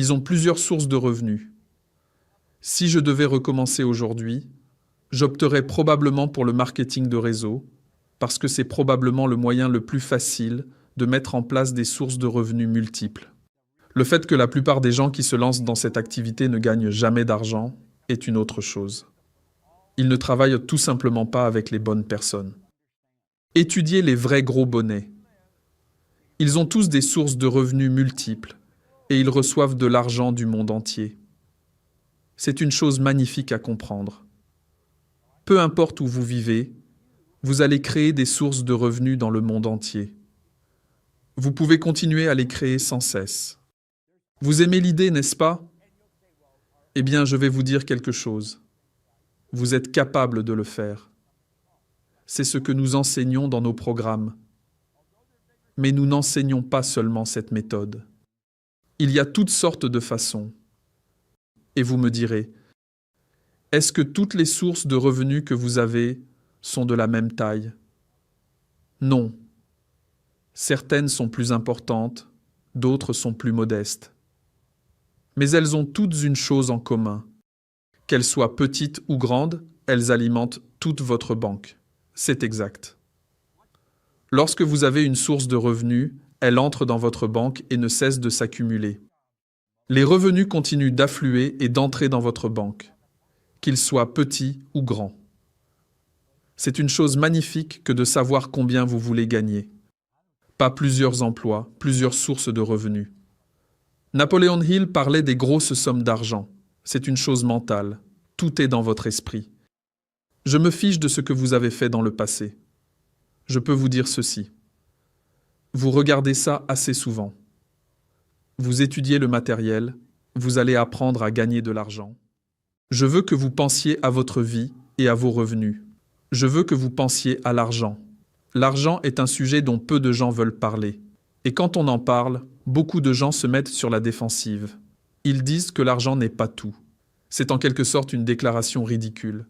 Ils ont plusieurs sources de revenus. Si je devais recommencer aujourd'hui, j'opterais probablement pour le marketing de réseau, parce que c'est probablement le moyen le plus facile de mettre en place des sources de revenus multiples. Le fait que la plupart des gens qui se lancent dans cette activité ne gagnent jamais d'argent est une autre chose. Ils ne travaillent tout simplement pas avec les bonnes personnes. Étudiez les vrais gros bonnets. Ils ont tous des sources de revenus multiples et ils reçoivent de l'argent du monde entier. C'est une chose magnifique à comprendre. Peu importe où vous vivez, vous allez créer des sources de revenus dans le monde entier. Vous pouvez continuer à les créer sans cesse. Vous aimez l'idée, n'est-ce pas? Eh bien, je vais vous dire quelque chose. Vous êtes capable de le faire. C'est ce que nous enseignons dans nos programmes. Mais nous n'enseignons pas seulement cette méthode. Il y a toutes sortes de façons. Et vous me direz, est-ce que toutes les sources de revenus que vous avez sont de la même taille? Non. Certaines sont plus importantes, d'autres sont plus modestes. Mais elles ont toutes une chose en commun. Qu'elles soient petites ou grandes, elles alimentent toute votre banque. C'est exact. Lorsque vous avez une source de revenus, elle entre dans votre banque et ne cesse de s'accumuler. Les revenus continuent d'affluer et d'entrer dans votre banque, qu'ils soient petits ou grands. C'est une chose magnifique que de savoir combien vous voulez gagner. Pas plusieurs emplois, plusieurs sources de revenus. Napoléon Hill parlait des grosses sommes d'argent. C'est une chose mentale. Tout est dans votre esprit. Je me fiche de ce que vous avez fait dans le passé. Je peux vous dire ceci. Vous regardez ça assez souvent. Vous étudiez le matériel, vous allez apprendre à gagner de l'argent. Je veux que vous pensiez à votre vie et à vos revenus. Je veux que vous pensiez à l'argent. L'argent est un sujet dont peu de gens veulent parler. Et quand on en parle, beaucoup de gens se mettent sur la défensive. Ils disent que l'argent n'est pas tout. C'est en quelque sorte une déclaration ridicule.